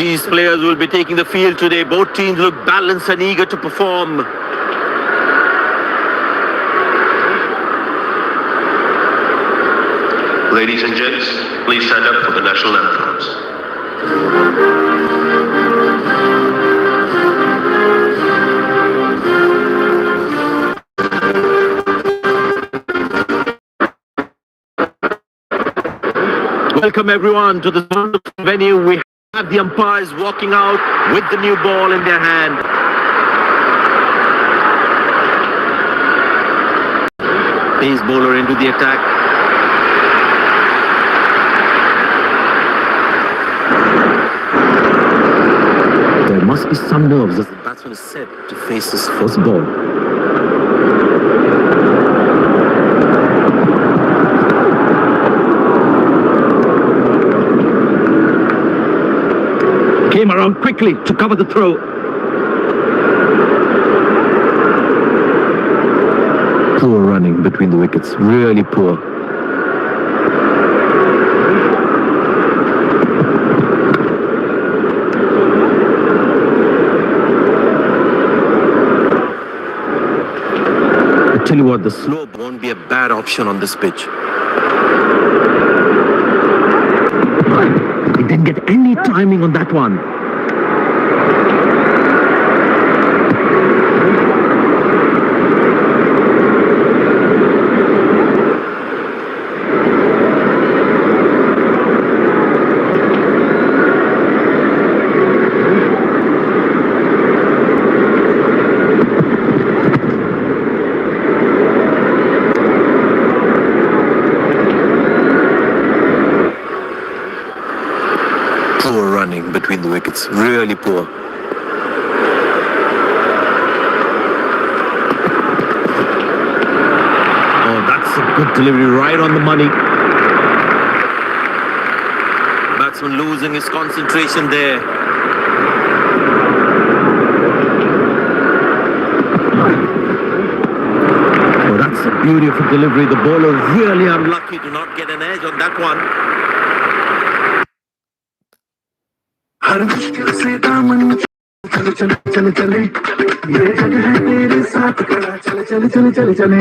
These players will be taking the field today. Both teams look balanced and eager to perform. Ladies and gents, please stand up for the national anthems. Welcome everyone to this wonderful venue. We have the umpires walking out with the new ball in their hand. Pace bowler into the attack. There must be some nerves as the batsman is set to face his first ball. Came around quickly to cover the throw. Poor running between the wickets, really poor. I tell you what, the slope won't be a bad option on this pitch. He didn't get any timing on that one. Poor running between the wickets, really poor. Oh, that's a good delivery, right on the money. Batsman losing his concentration there. Oh, that's a beautiful delivery. The bowler really unlucky to not get an edge on that one. हर मुश्किल से दामन चले चले चले चले ये जग है तेरे साथ खड़ा चले चले चले चले चले।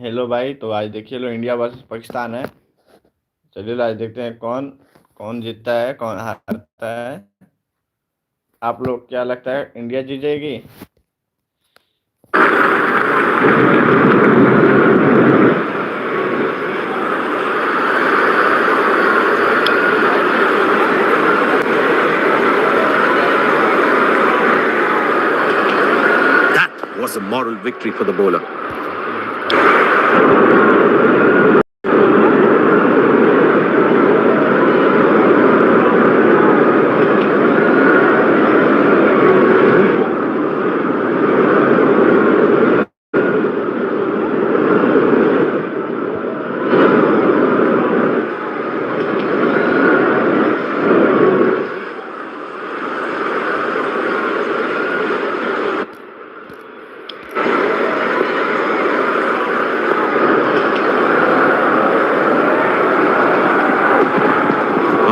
हेलो भाई, तो आज देखिए लो इंडिया वर्सेस पाकिस्तान है। चलिए आज देखते हैं कौन कौन जीतता है कौन हारता है। आप लोग क्या लगता है, इंडिया जीत जाएगी? Was a moral victory for the bowler.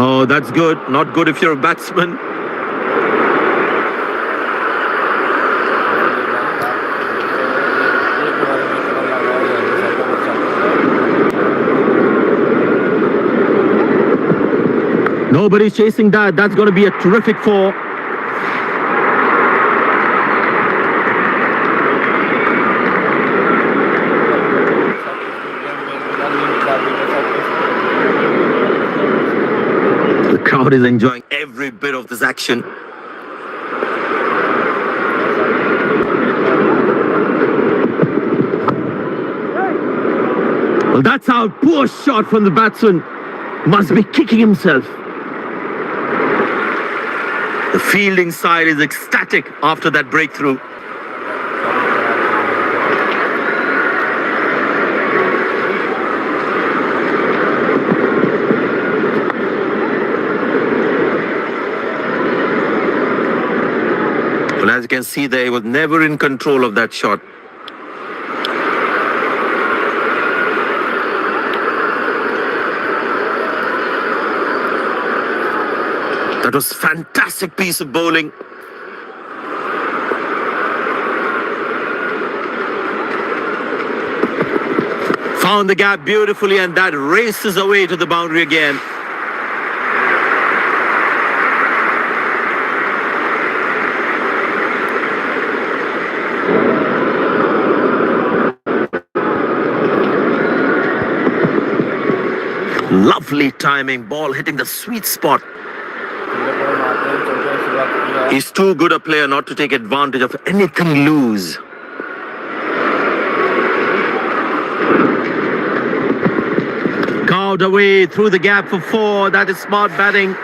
Oh, that's good. Not good if you're a batsman. Nobody's chasing that. That's going to be a terrific four. The crowd is enjoying every bit of this action. Well, that's out. Poor shot from the batsman. Must be kicking himself. The fielding side is ecstatic after that breakthrough. Well, as you can see there, he was never in control of that shot. That was fantastic piece of bowling. Found the gap beautifully, and that races away to the boundary again. Lovely timing, ball hitting the sweet spot. He's too good a player not to take advantage of anything loose. Carved away through the gap for 4. That is smart batting.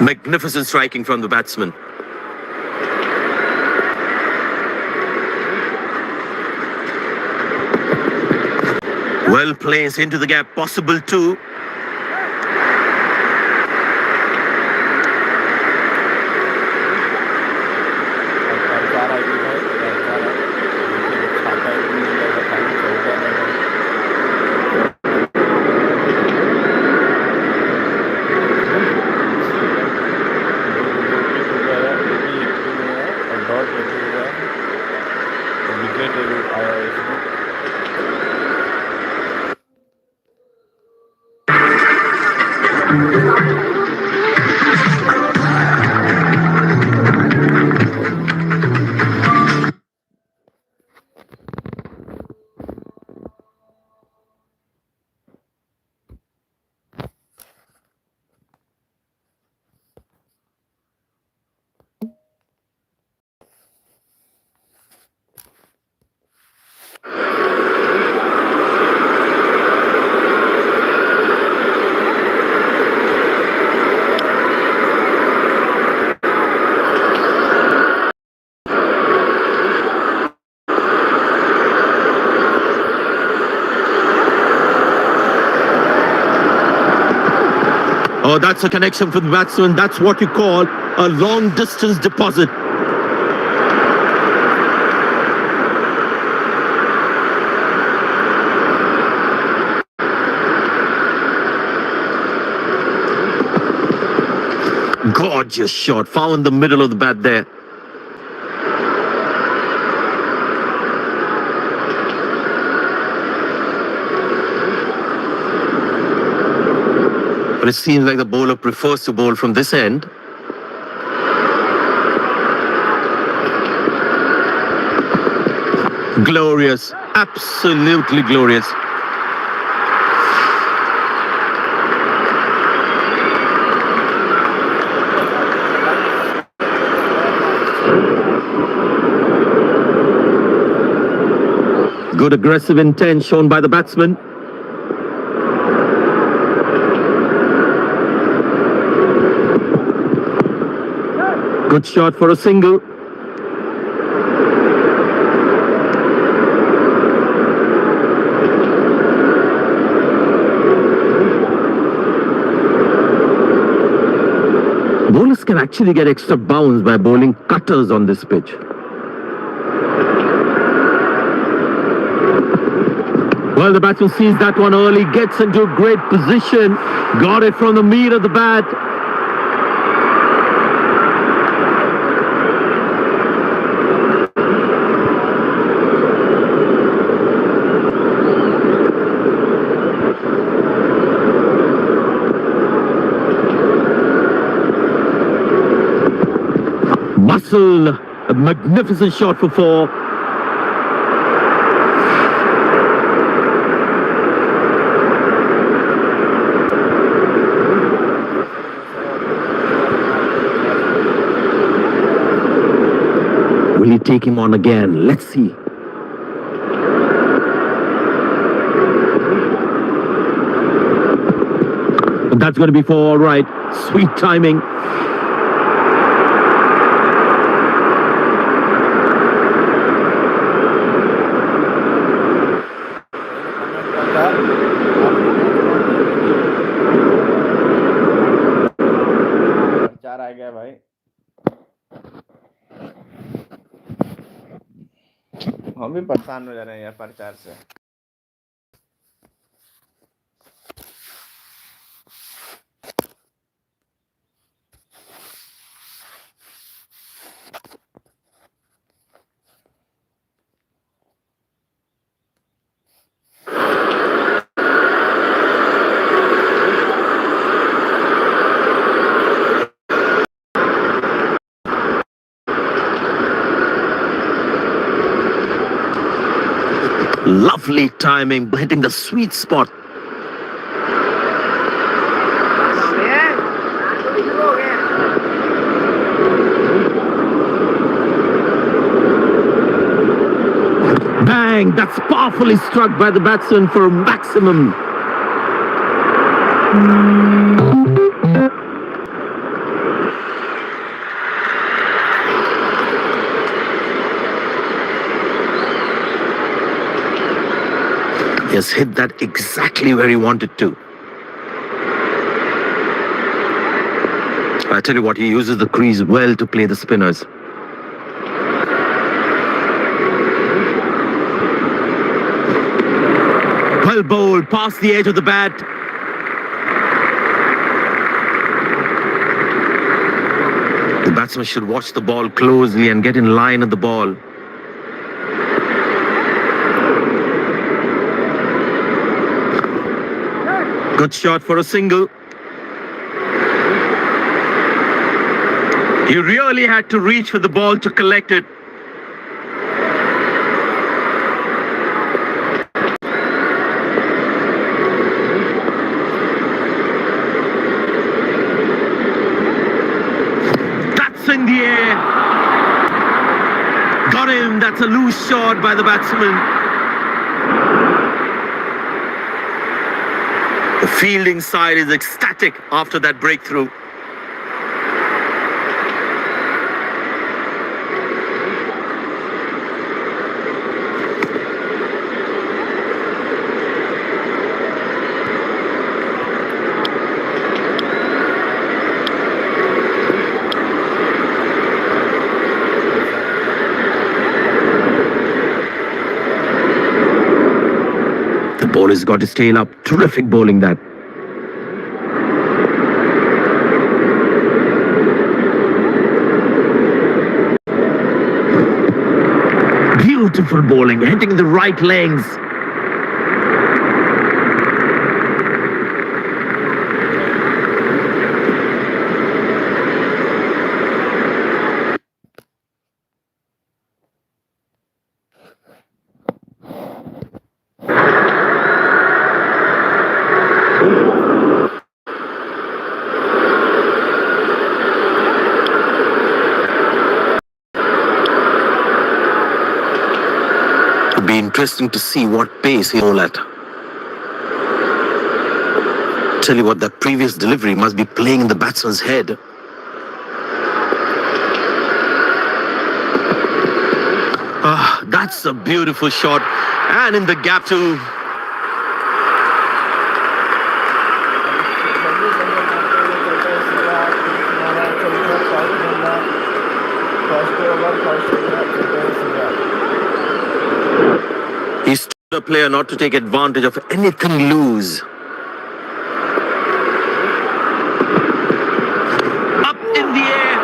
Magnificent striking from the batsman. Well placed into the gap, possible too. Oh, that's a connection for the batsman. That's what you call a long distance deposit. Gorgeous shot. Found the middle of the bat there. But it seems like the bowler prefers to bowl from this end. Glorious. Absolutely glorious. Good aggressive intent shown by the batsman. Good shot for a single. Bowlers can actually get extra bounce by bowling cutters on this pitch. Well, the batsman sees that one early, gets into a great position, got it from the meat of the bat. Muscle, a magnificent shot for 4. Will he take him on again? Let's see. But that's going to be 4, all right. Sweet timing. हम भी परेशान हो जा रहे हैं यार प्रचार से। Lovely timing, hitting the sweet spot. Bang! That's powerfully struck by the batsman for maximum. He has hit that exactly where he wanted to. I tell you what, he uses the crease well to play the spinners. Well bowled, past the edge of the bat. The batsman should watch the ball closely and get in line at the ball. Good shot for a single. He really had to reach for the ball to collect it. That's in the air. Got him. That's a loose shot by the batsman. The fielding side is ecstatic after that breakthrough. The bowler's got his tail up. Terrific bowling that. Beautiful bowling, hitting the right legs. It'll be interesting to see what pace he'll bowl at. Tell you what, that previous delivery must be playing in the batsman's head. Ah, that's a beautiful shot. And in the gap too. He's a player not to take advantage of anything loose. Up in the air.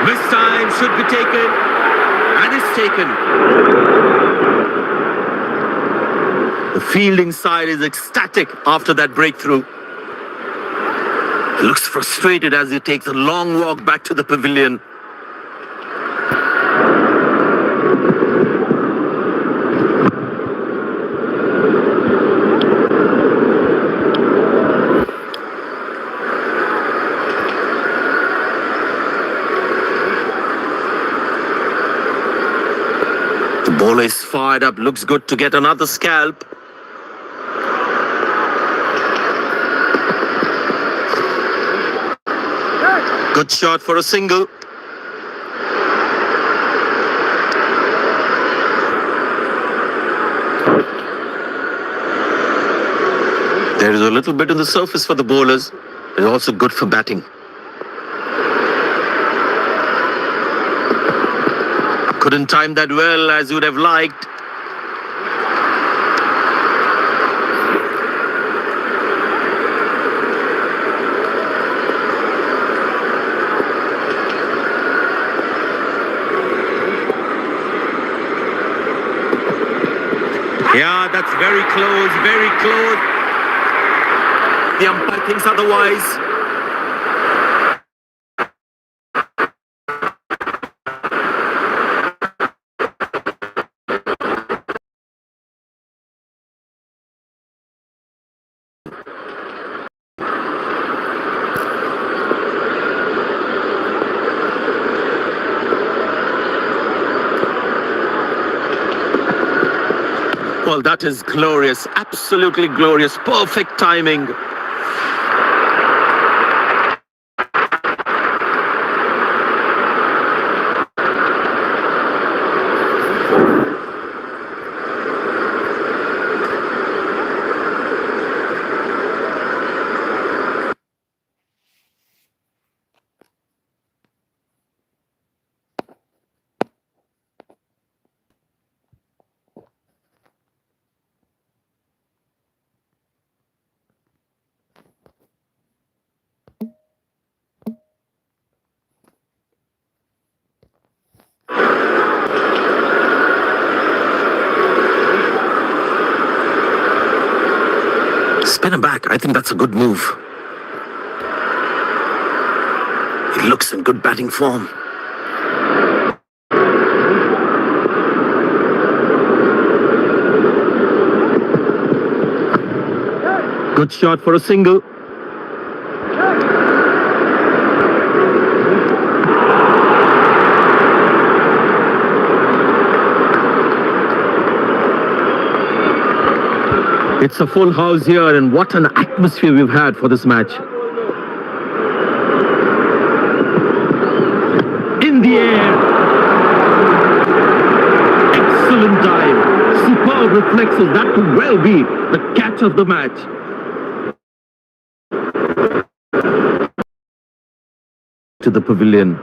This time should be taken. And it's taken. The fielding side is ecstatic after that breakthrough. Looks frustrated as he takes a long walk back to the pavilion. The bowler is fired up, looks good to get another scalp. Good shot for a single. There is a little bit on the surface for the bowlers. It's also good for batting. Couldn't time that well as you would have liked. Yeah, that's very close, very close. The umpire thinks otherwise. Well, that is glorious, absolutely glorious, perfect timing. Spin him back. I think that's a good move. He looks in good batting form. Good shot for a single. It's a full house here, and what an atmosphere we've had for this match. In the air. Excellent dive. Superb reflexes. That could well be the catch of the match. To the pavilion.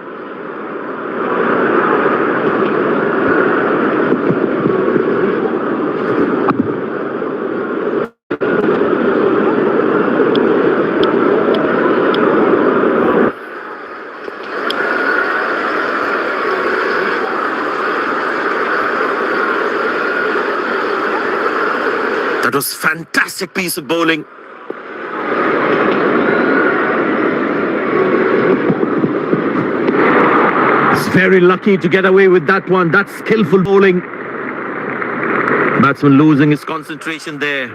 That was fantastic piece of bowling. He's very lucky to get away with that one. That's skillful bowling. Batsman losing his concentration there.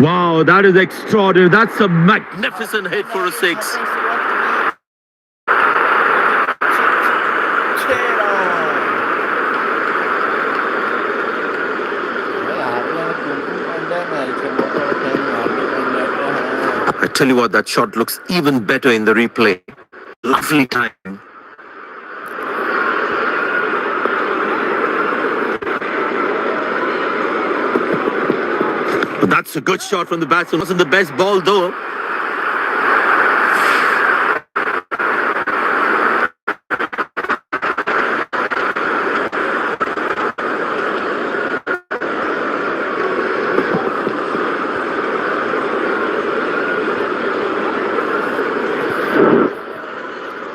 Wow, that is extraordinary. That's a magnificent hit for a six. I tell you what, that shot looks even better in the replay. Lovely time. But that's a good shot from the batsman. Wasn't the best ball though.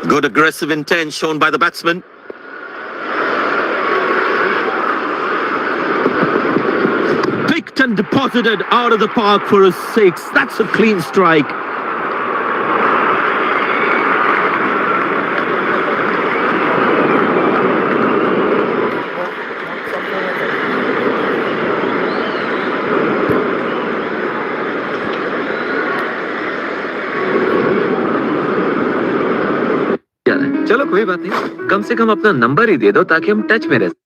Good aggressive intent shown by the batsman. Picked and deposited out of the park for a six. That's a clean strike. चलो कोई बात नहीं, कम से कम अपना number ही दे दो ताकि हम touch में रह सकें।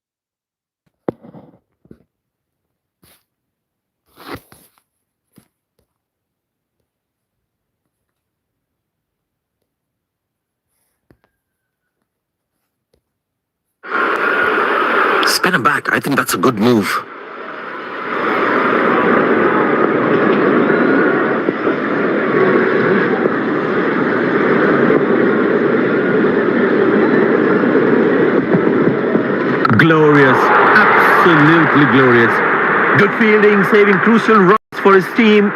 Spin him back. I think that's a good move. absolutely glorious. Good fielding, saving crucial runs for his team.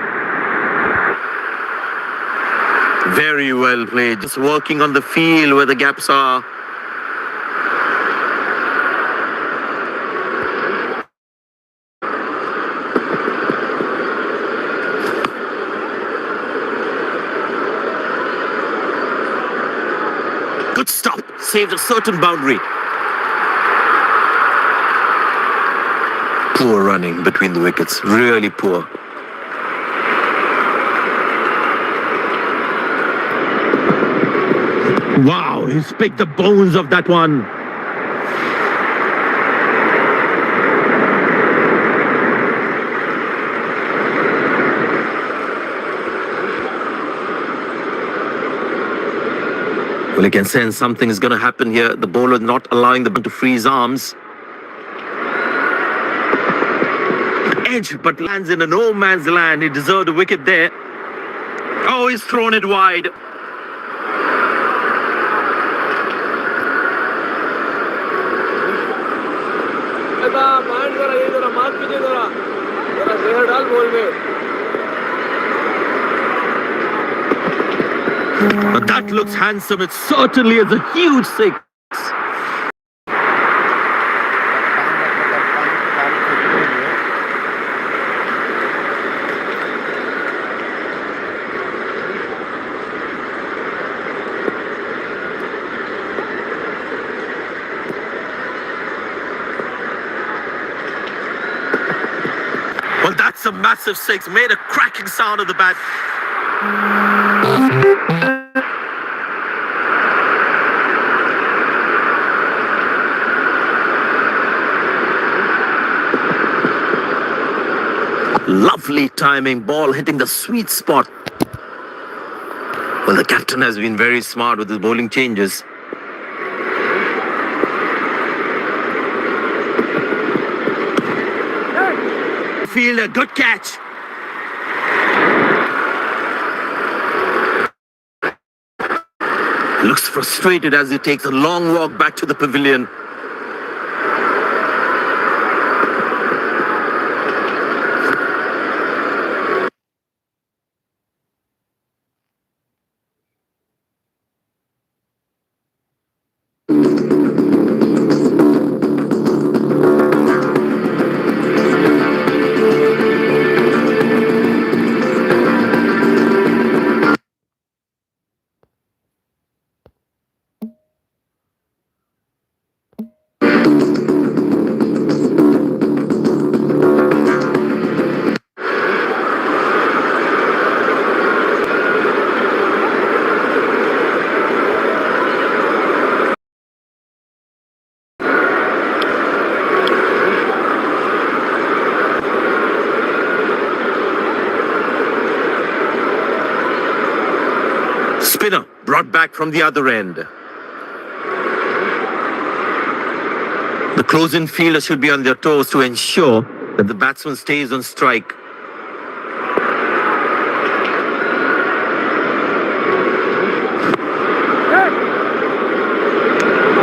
Very well played. Just working on the field where the gaps are. Good stop. Saved a certain boundary. Poor running between the wickets. Really poor. Wow, he's picked the bones of that one. Well, you can sense something is going to happen here. The bowler not allowing the ball to freeze arms. Edge, but lands in a no man's land. He deserved a wicket there. Oh, he's thrown it wide. But that looks handsome. It certainly is a huge six. Well, that's a massive six. Made a cracking sound of the bat. Lovely timing, ball hitting the sweet spot. Well, the captain has been very smart with his bowling changes. Fielder, good catch. Looks frustrated as he takes a long walk back to the pavilion. Spinner brought back from the other end. The close-in fielder should be on their toes to ensure that the batsman stays on strike.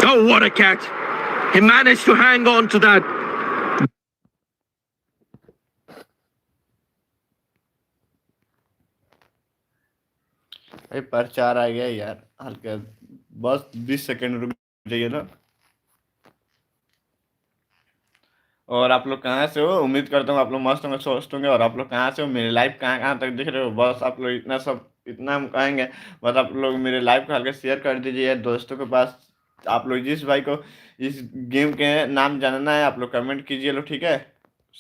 Oh, what a catch! He managed to hang on to that. भाई पर 4 आ गया यार, हल्का बस 20 second रुक जाइए ना। और आप लोग कहाँ से हो? उम्मीद करता हूँ आप लोग मस्त होंगे, स्वस्थ होंगे। और आप लोग कहाँ से हो? मेरे लाइव कहाँ कहाँ तक दिख रहे हो? बस आप लोग इतना हम कहेंगे, बस आप लोग मेरे लाइव को हल्का शेयर कर दीजिए दोस्तों के पास। आप लोग जिस भाई को इस गेम के नाम जानना है आप लोग कमेंट कीजिए लो, ठीक है?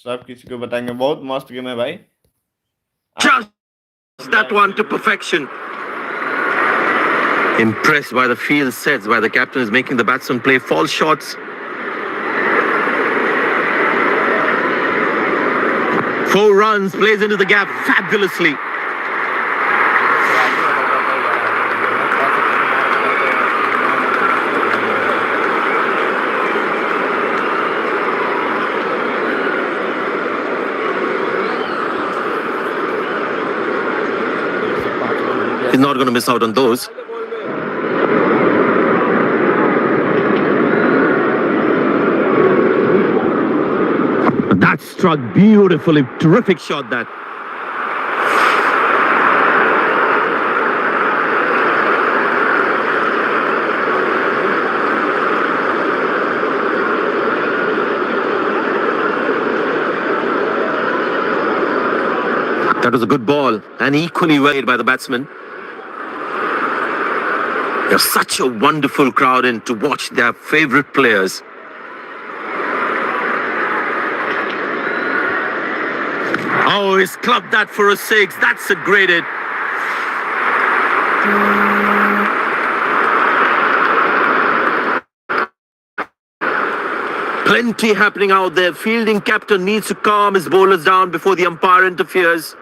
सब किसी को बताएंगे। बहुत मस्त गेम है भाई। Just that one to perfection. Impressed by the field sets, by the captain is making the batsman play false shots. Four runs, plays into the gap fabulously. He's not going to miss out on those. That struck beautifully. Terrific shot that. That was a good ball and equally weighed by the batsman. There's such a wonderful crowd in to watch their favourite players. Oh, he's clubbed that for a six. That's a great hit. Plenty happening out there. Fielding captain needs to calm his bowlers down before the umpire interferes.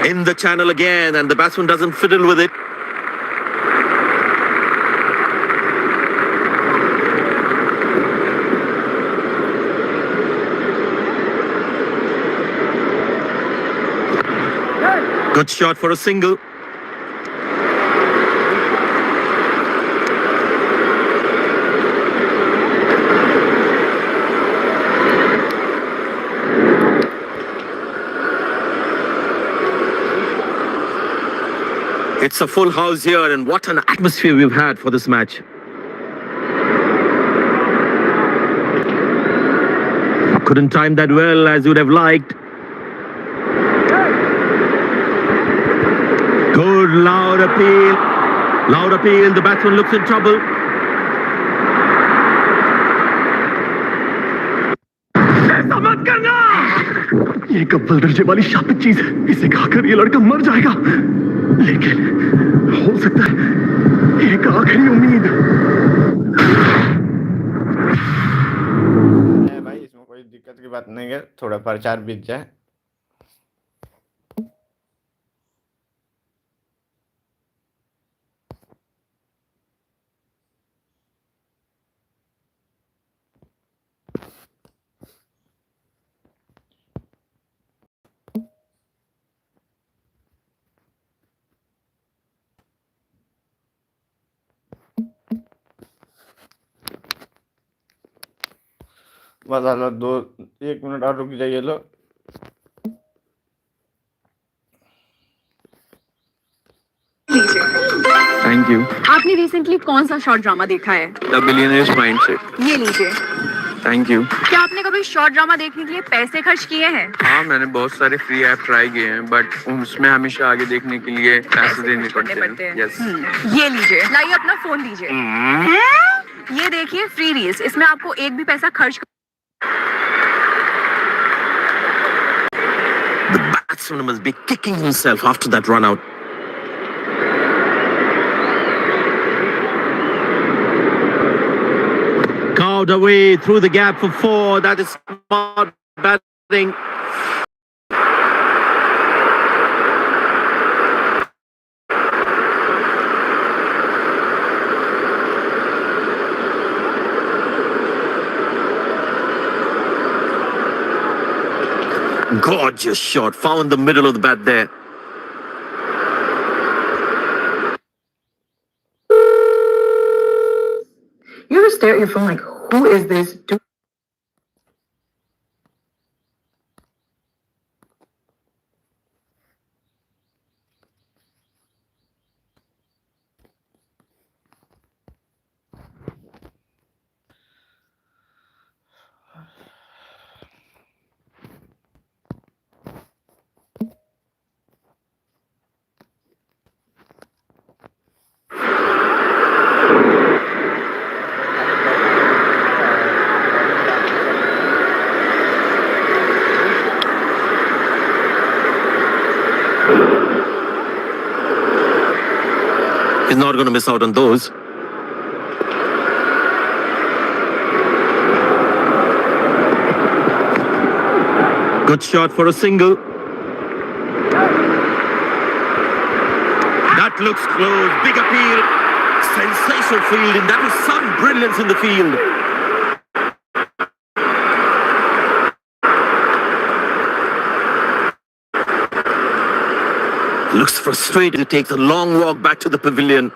In the channel again, and the batsman doesn't fiddle with it. Good shot for a single. It's a full house here, and what an atmosphere we've had for this match. Couldn't time that well as you'd have liked. Good loud appeal. Loud appeal. The batsman looks in trouble. ऐसा मत करना! ये कब्बल दर्जे वाली शापित चीज है। इसे खाकर ये लड़का मर जाएगा। लेकिन हो सकता है एक आखिरी उम्मीद। भाई इसमें कोई दिक्कत की बात नहीं है, थोड़ा प्रचार बीत जाए। बस हालो 1 मिनट और रुक जाइए लो। Thank you. आपने रिसेंटली कौन सा शॉर्ट ड्रामा देखा है? The billionaires mindset. ये लीजिए। Thank you. क्या आपने कभी शॉर्ट ड्रामा देखने के लिए पैसे खर्च किए हैं? हाँ, मैंने बहुत सारे फ्री ऐप ट्राई किए हैं, बट उसमें हमेशा आगे देखने के लिए पैसे देने पड़ते हैं। यस। ये लीजिए। लाइए अपना फोन लीजिए। ये देखिए फ्री रील्स, इसमें आपको एक भी पैसा खर्च। The batsman must be kicking himself after that run out. Carved away through the gap for 4. That is smart batting. Gorgeous shot. Found the middle of the bat there. You ever stare at your phone like, who is this dude? He's not going to miss out on those. Good shot for a single. That looks close. Big appeal. Sensational fielding. That is some brilliance in the field. Looks frustrated. He takes a long walk back to the pavilion.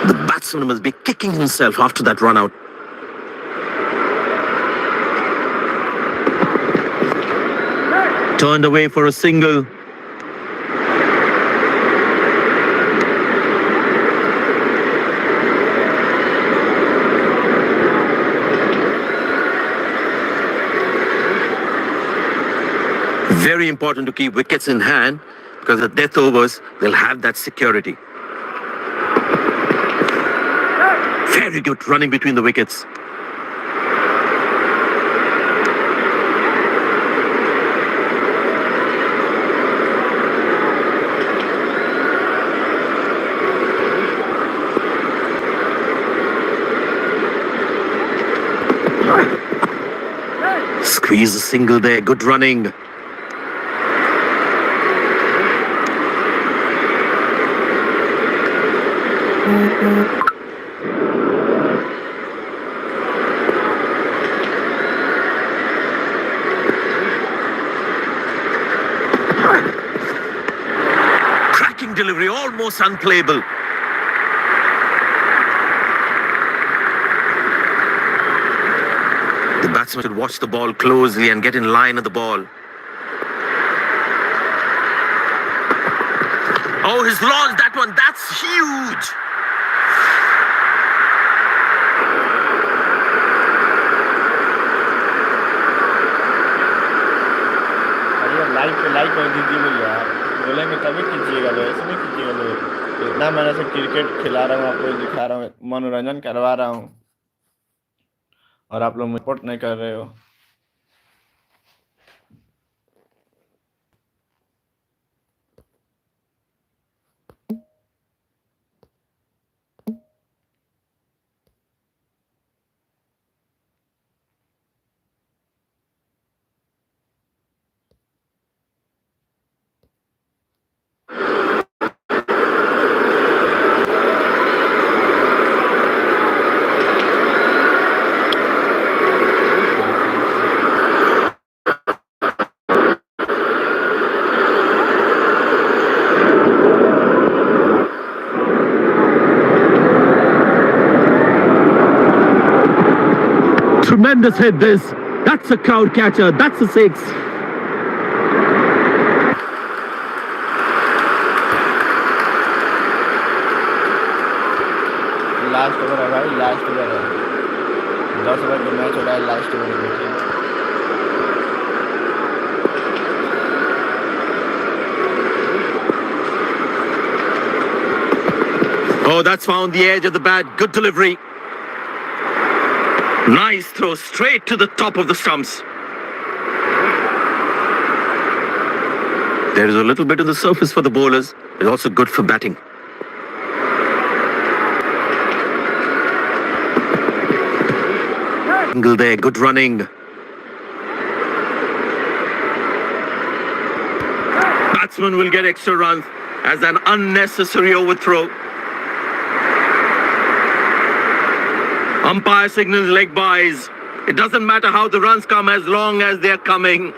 The batsman must be kicking himself after that run out. Turned away for a single. Very important to keep wickets in hand because the death overs, they'll have that security. Very good running between the wickets. Squeeze a single there, good running. Cracking delivery, almost unplayable. The batsman should watch the ball closely and get in line of the ball. Oh, he's lost that one. That's huge. Like कर दीजिए भैया, बोलेंगे तभी कीजिएगा, ऐसे नहीं कीजिएगा। इतना मैंने से क्रिकेट खिला रहा हूँ, आपको दिखा रहा हूँ, मनोरंजन करवा रहा हूँ और आप लोग सपोर्ट नहीं कर रहे हो। Tremendous hit this. That's a crowd catcher. That's a six. Last over है भाई, लास्ट ओवर है, 10 ओवर का मैच हो रहा है, लास्ट ओवर देखिए। Oh, that's found the edge of the bat. Good delivery. Nice throw straight to the top of the stumps. There is a little bit on the surface for the bowlers. It's also good for batting. Single there, good running. Batsman will get extra runs as an unnecessary overthrow. Umpire signals leg byes. It doesn't matter how the runs come as long as they're coming.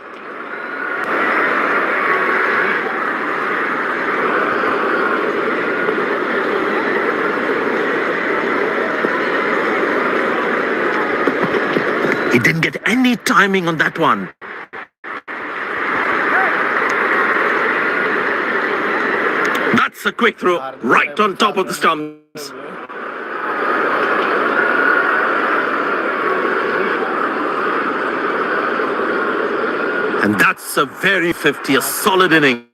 He didn't get any timing on that one. That's a quick throw right on top of the stumps. And that's a very 50, a solid innings.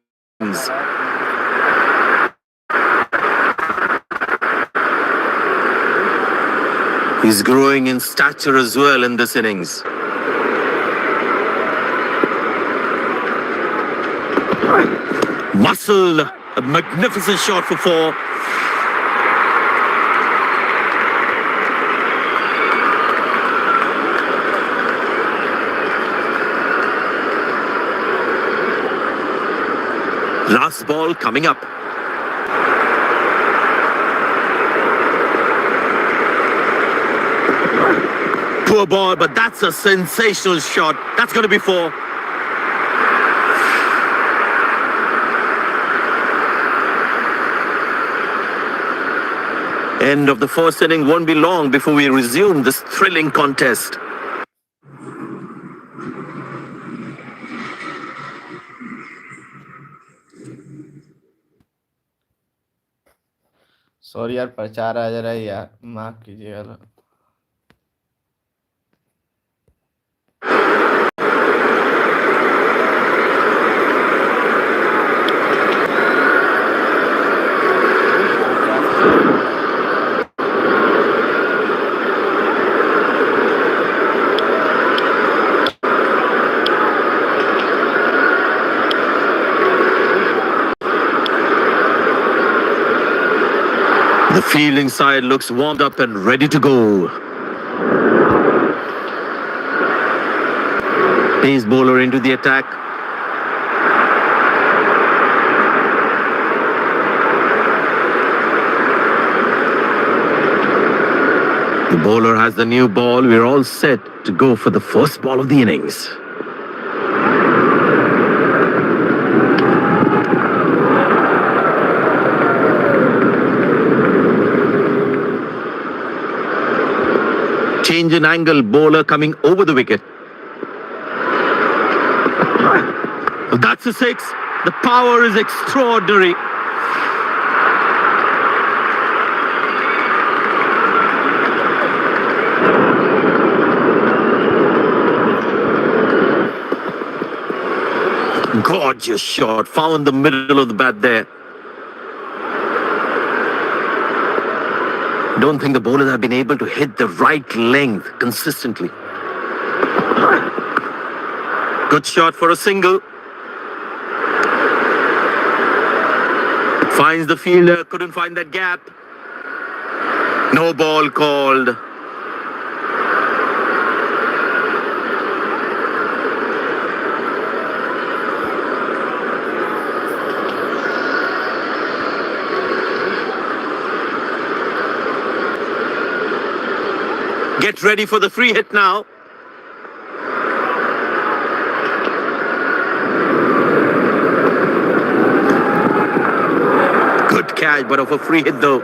He's growing in stature as well in this innings. Muscle, a magnificent shot for 4. Last ball coming up. Poor ball, but that's a sensational shot. That's going to be 4. End of the first inning won't be long before we resume this thrilling contest. Sorry यार, प्रचार आ जा रहा है यार, माफ कीजिएगा। The fielding side looks warmed up and ready to go. Pace bowler into the attack. The bowler has the new ball. We're all set to go for the first ball of the innings. Change in angle, bowler coming over the wicket. That's a 6. The power is extraordinary. Gorgeous shot, found the middle of the bat there. Don't think the bowlers have been able to hit the right length consistently. Good shot for a single. Finds the fielder, couldn't find that gap. No ball called. Get ready for the free hit now. Good catch, but of a free hit though.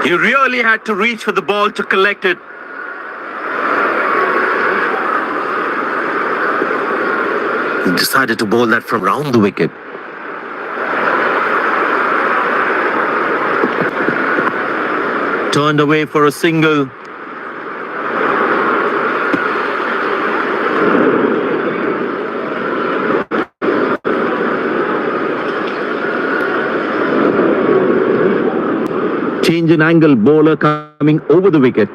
He really had to reach for the ball to collect it. He decided to bowl that from round the wicket. Turned away for a single. Change in angle, bowler coming over the wicket.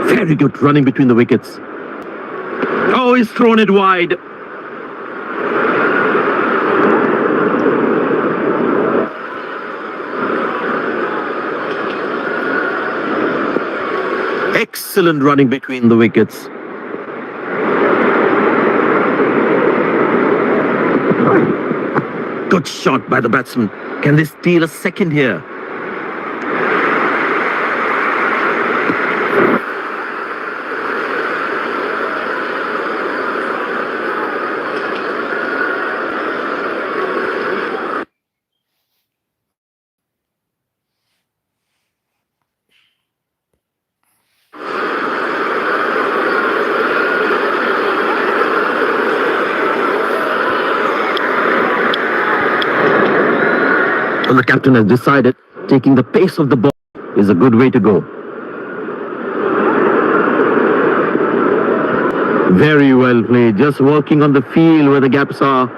Very good running between the wickets. Oh, he's thrown it wide. Excellent running between the wickets. Good shot by the batsman. Can they steal a second here? Well, the captain has decided taking the pace of the ball is a good way to go. Very well played, just working on the field where the gaps are.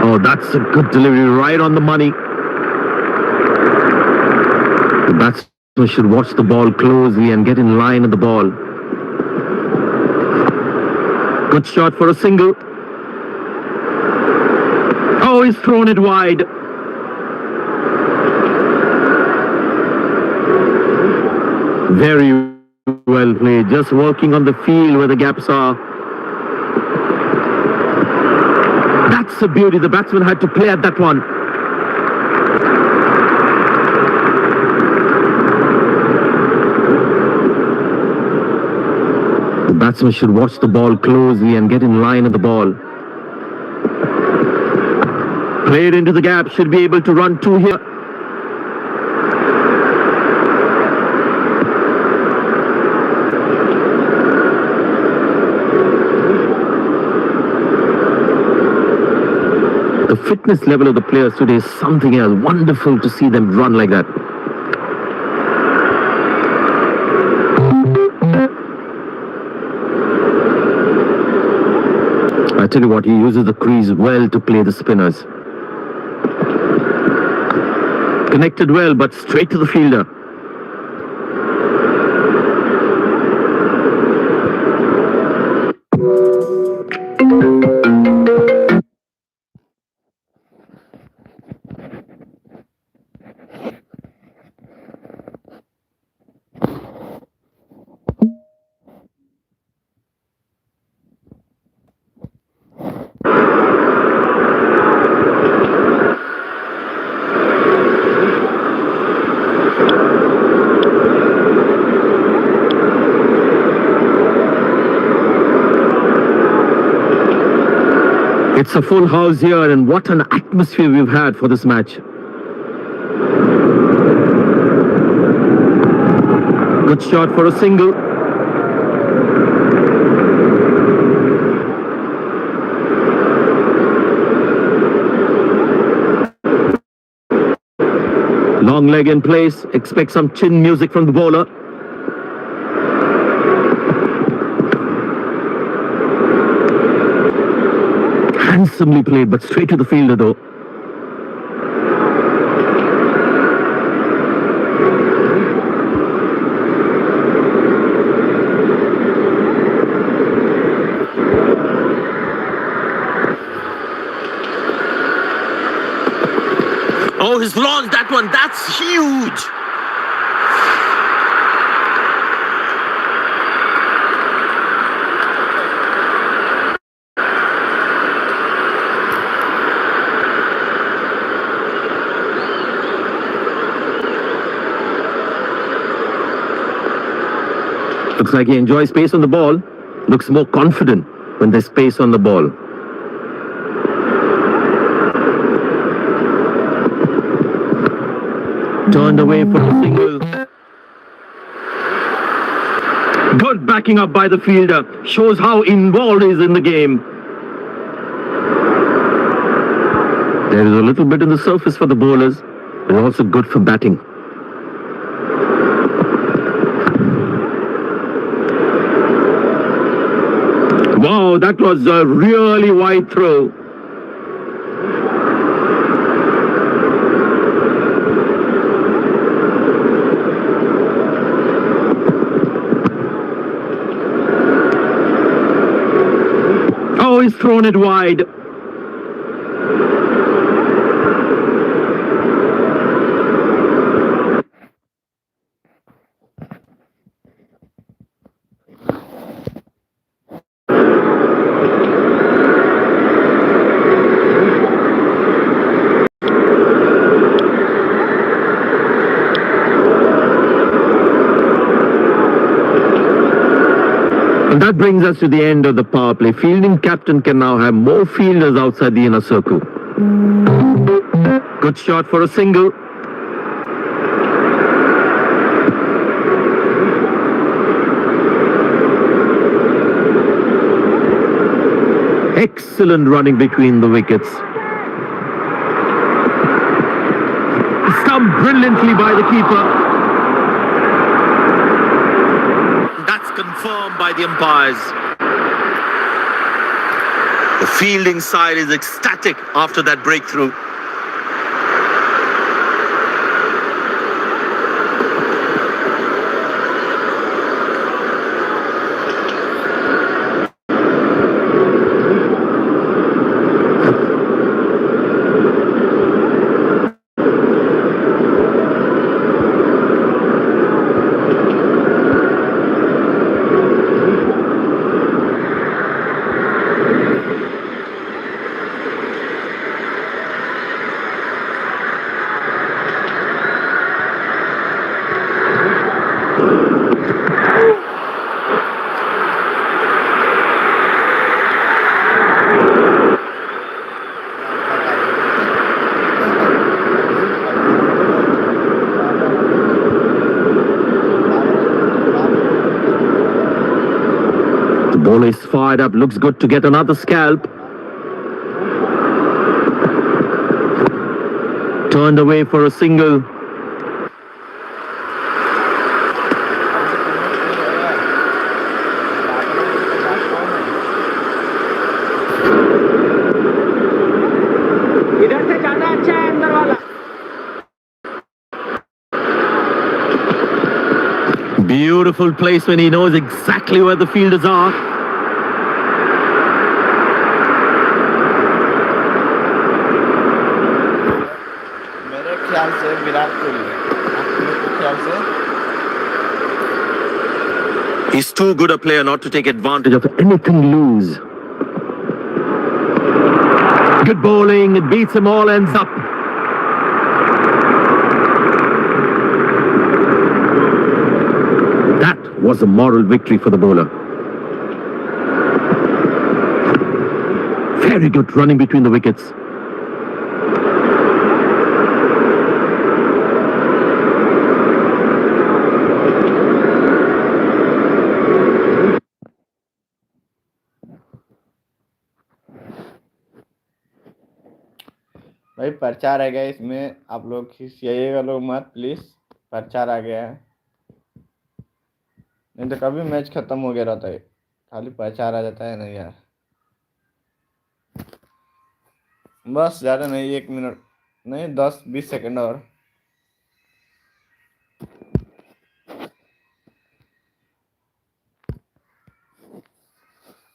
Oh, that's a good delivery, right on the money. The batsman should watch the ball closely and get in line at the ball. Good shot for a single. Oh, he's thrown it wide. Very well played, just working on the field where the gaps are. That's a beauty. The batsman had to play at that one. The batsman should watch the ball closely and get in line of the ball. Played into the gap, should be able to run two here. The fitness level of the players today is something else. Wonderful to see them run like that. I tell you what, he uses the crease well to play the spinners. Connected well, but straight to the fielder. It's a full house here, and what an atmosphere we've had for this match. Good shot for a single. Long leg in place. Expect some chin music from the bowler. Handsomely played, but straight to the fielder though. Oh, he's launched that one. That's huge. Looks like he enjoys space on the ball. Looks more confident when there's space on the ball. Turned away for a single. Good backing up by the fielder. Shows how involved he is in the game. There is a little bit in the surface for the bowlers, but also good for batting. Wow, that was a really wide throw. Oh, he's thrown it wide. And that brings us to the end of the power play. Fielding captain can now have more fielders outside the inner circle. Good shot for a single. Excellent running between the wickets. Stumped brilliantly by the keeper. Confirmed by the umpires. The fielding side is ecstatic after that breakthrough. Ball is fired up, looks good to get another scalp. Turned away for a single. Beautiful placement. He knows exactly where the fielders are. मेरे ख्याल से विराट कोहली, आपके ख्याल से? He's too good a player not to take advantage of anything loose. Good bowling. It beats them all, ends up. That was a moral victory for the bowler. Very good running between the wickets. भाई पर्चा रह गया इसमें, आप लोग खिसियाइएगा लोग मत please, पर्चा आ गया है, नहीं तो कभी मैच खत्म हो गया रहता है, खाली पर्चा आ जाता है ना यार। बस ज्यादा नहीं, 1 मिनट नहीं, 10-20 सेकंड और।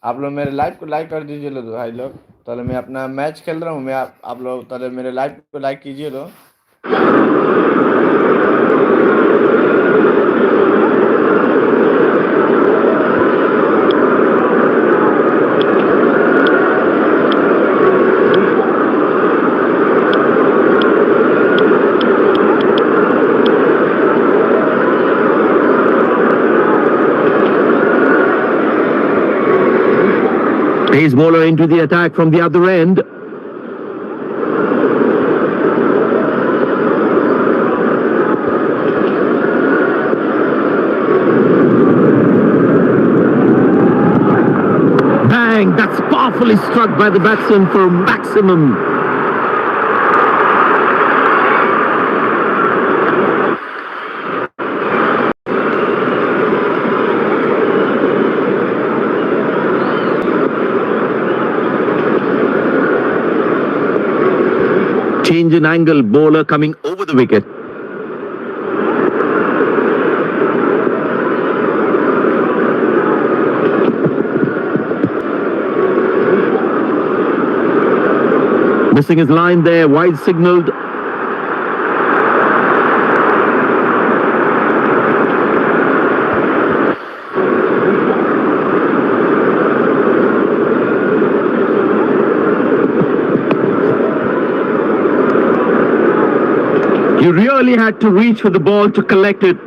आप लोग मेरे लाइव को लाइक कर दीजिए लो भाई लोग, तो मैं अपना मैच खेल रहा हूँ मैं, आप लोग तो मेरे लाइव को लाइक कीजिए लो। Pace bowler into the attack from the other end. Bang! That's powerfully struck by the batsman for maximum. Change in angle, bowler coming over the wicket. Missing his line there, wide signalled. He really had to reach for the ball to collect it.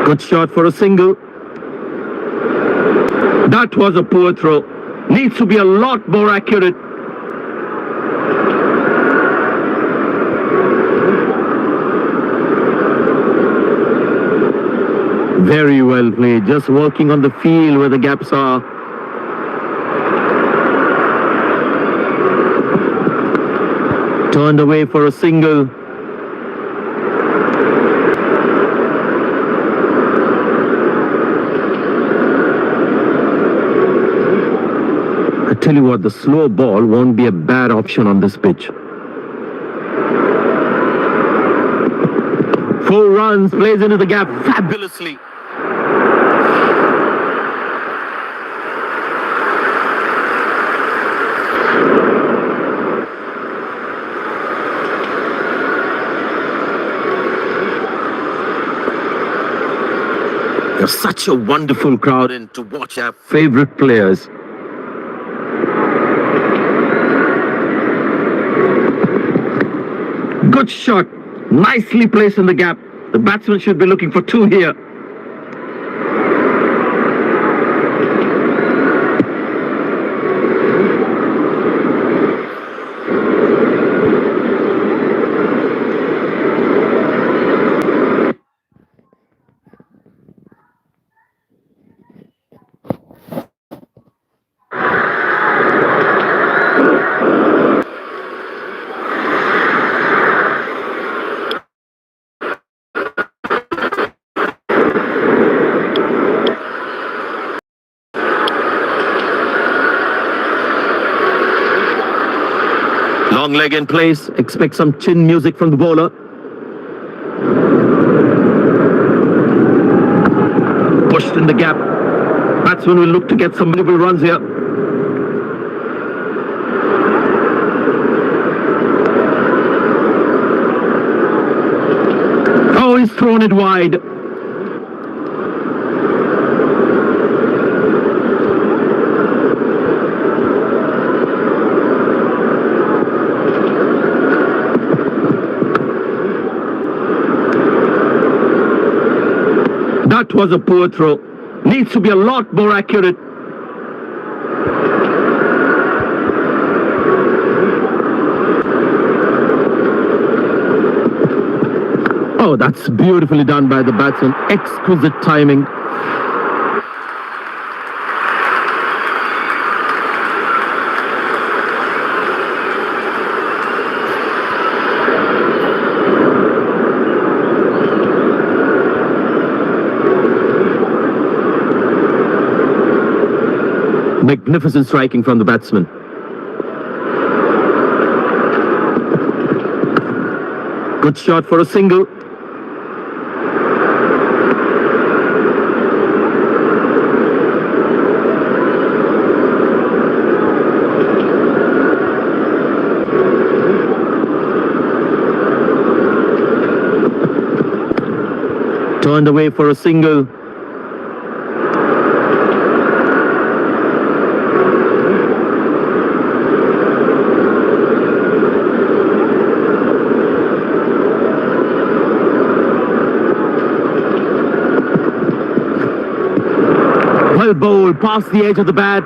Good shot for a single. That was a poor throw. Needs to be a lot more accurate. Very well played, just working on the field where the gaps are. Turned away for a single. I tell you what, the slow ball won't be a bad option on this pitch. 4 runs, plays into the gap fabulously. There's such a wonderful crowd in to watch our favorite players. Good shot. Nicely placed in the gap. The batsman should be looking for 2 here. Long leg in place. Expect some chin music from the bowler. Pushed in the gap. Batsman will look to get some valuable runs here. Oh, he's thrown it wide. That was a poor throw. Needs to be a lot more accurate. Oh, that's beautifully done by the batsman. Exquisite timing. Magnificent striking from the batsman. Good shot for a single. Turned away for a single. Well bowled, past the edge of the bat.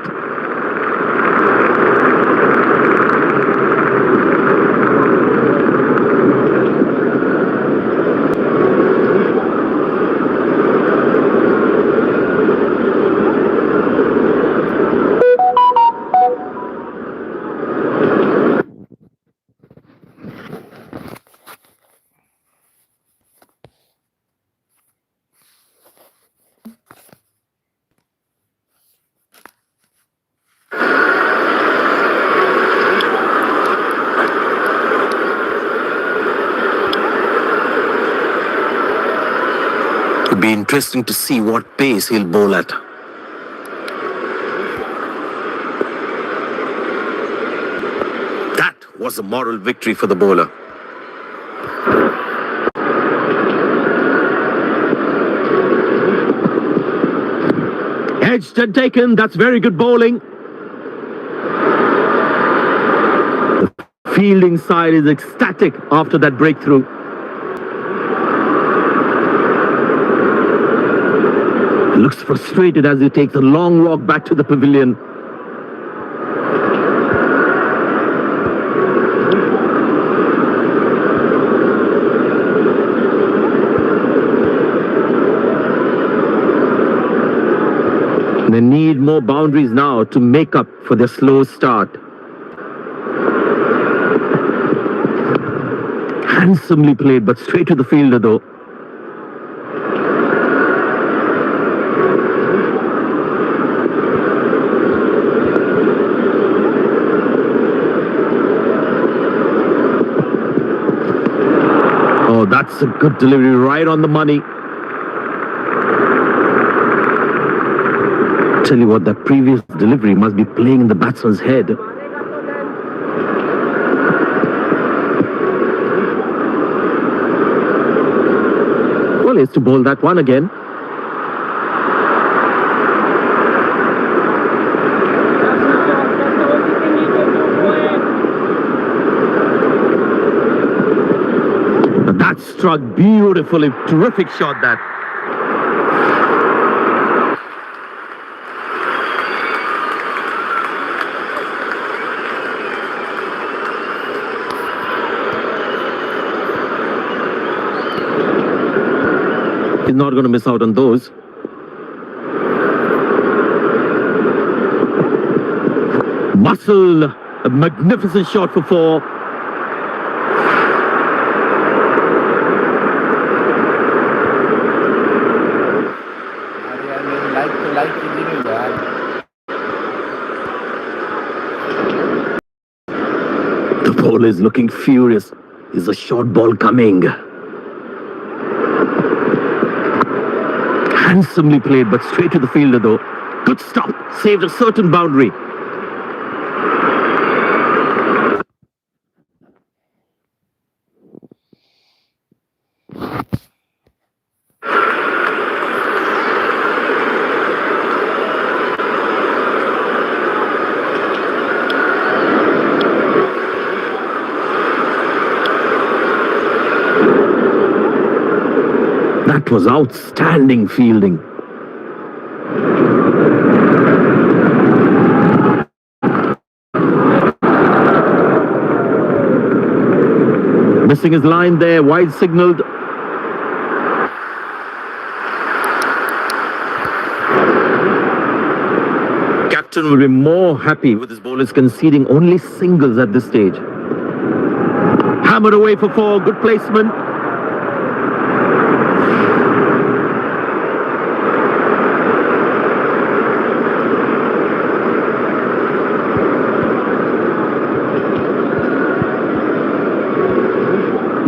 It'll be interesting to see what pace he'll bowl at. That was a moral victory for the bowler. Edged and taken, that's very good bowling. The fielding side is ecstatic after that breakthrough. Looks frustrated as he takes a long walk back to the pavilion. They need more boundaries now to make up for their slow start. Handsomely played, but straight to the fielder though. Oh, that's a good delivery, right on the money. Tell you what, that previous delivery must be playing in the batsman's head. Well, he has to bowl that one again. That struck beautifully. Terrific shot that. He's not going to miss out on those. Muscle, a magnificent shot for four. The bowler is looking furious. Is a short ball coming? Handsomely played, but straight to the fielder though. Good stop. Saved a certain boundary. That was outstanding fielding. Missing his line there, wide signaled. Captain will be more happy with his bowlers conceding only singles at this stage. Hammered away for 4, good placement.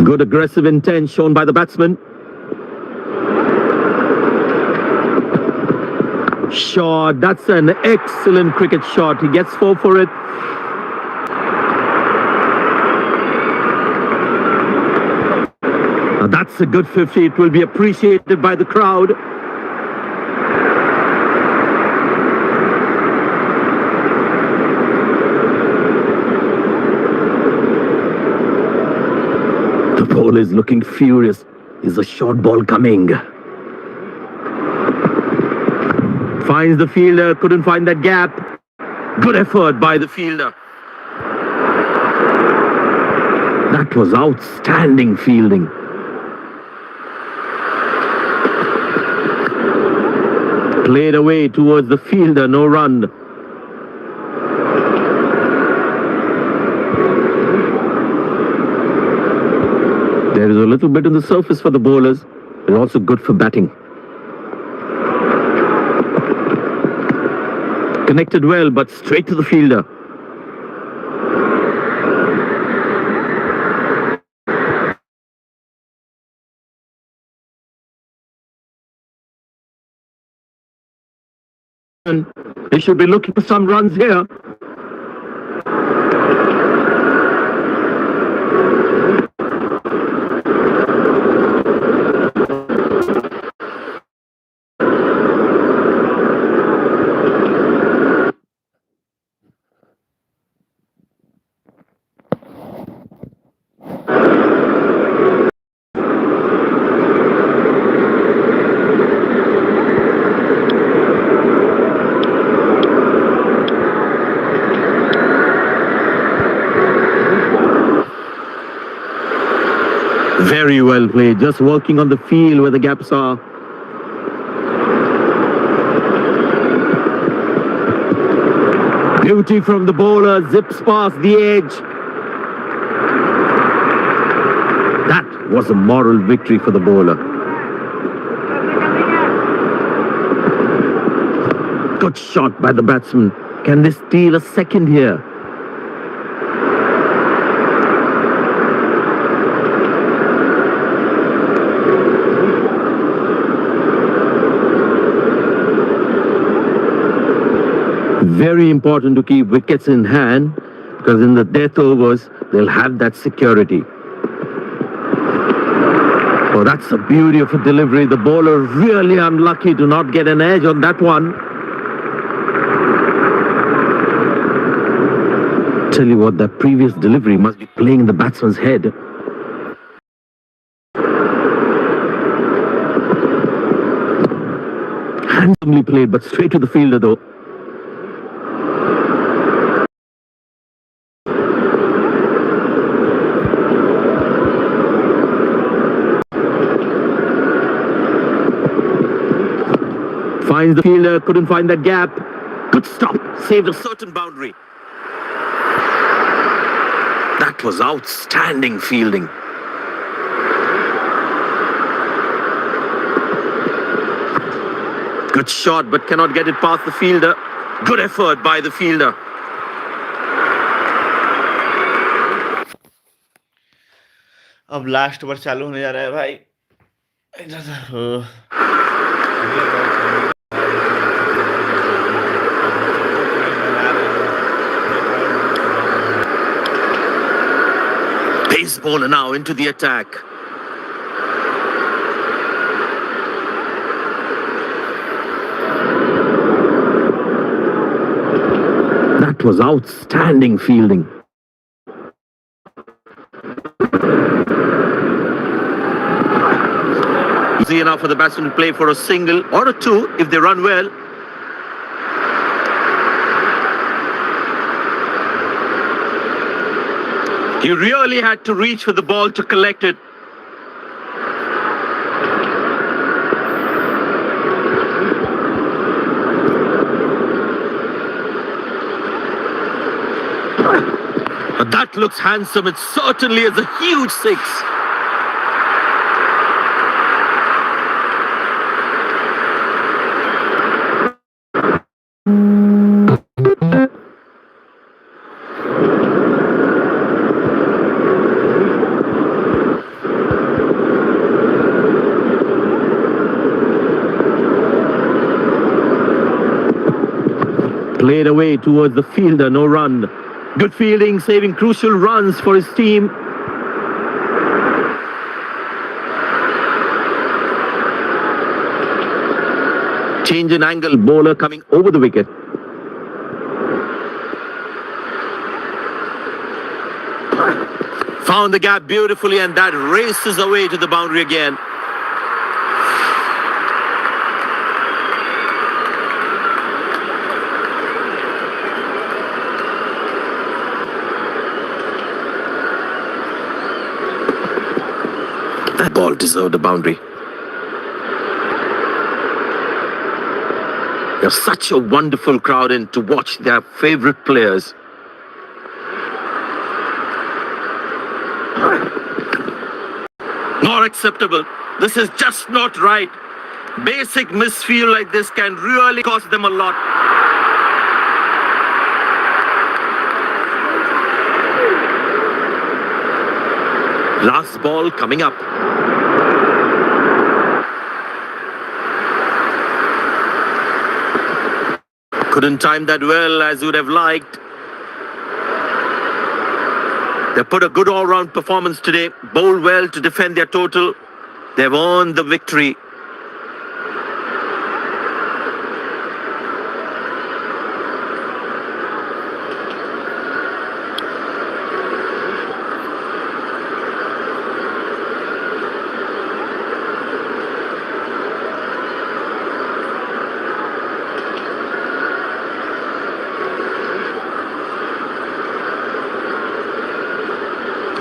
Good aggressive intent shown by the batsman. Shot, that's an excellent cricket shot. He gets 4 for it. Now that's a good 50. It will be appreciated by the crowd. The bowler is looking furious. Is a short ball coming? Finds the fielder, couldn't find that gap. Good effort by the fielder. That was outstanding fielding. Played away towards the fielder, no run. There is a little bit on the surface for the bowlers. It's also good for batting. Connected well, but straight to the fielder. They should be looking for some runs here. Very well played, just working on the field where the gaps are. Beauty from the bowler, zips past the edge. That was a moral victory for the bowler. Good shot by the batsman. Can they steal a second here? Very important to keep wickets in hand, because in the death overs, they'll have that security. Oh, that's a beauty of a delivery. The bowler really unlucky to not get an edge on that one. Tell you what, that previous delivery must be playing in the batsman's head. Handsomely played, but straight to the fielder though. Finds the fielder, couldn't find that gap. Good stop, saved a certain boundary. That was outstanding fielding. Good shot, but cannot get it past the fielder. Good effort by the fielder. अब last over चालू होने जा रहा है भाई। इधर से Pace bowler now into the attack. That was outstanding fielding. Easy enough for the batsman to play for a single or a two if they run well. He really had to reach for the ball to collect it. But that looks handsome. It certainly is a huge six. Played away towards the fielder, no run. Good fielding, saving crucial runs for his team. Change in angle, bowler coming over the wicket. Found the gap beautifully, and that races away to the boundary again. That ball deserved a boundary. There's such a wonderful crowd in to watch their favorite players. Not acceptable. This is just not right. Basic misfeel like this can really cost them a lot. Last ball coming up. Couldn't time that well as you would have liked. They put a good all-round performance today, bowled well to defend their total. They've earned the victory.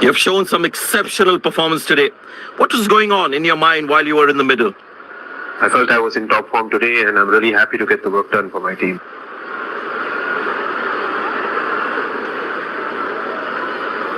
You've shown some exceptional performance today. What was going on in your mind while you were in the middle? I felt I was in top form today, and I'm really happy to get the work done for my team.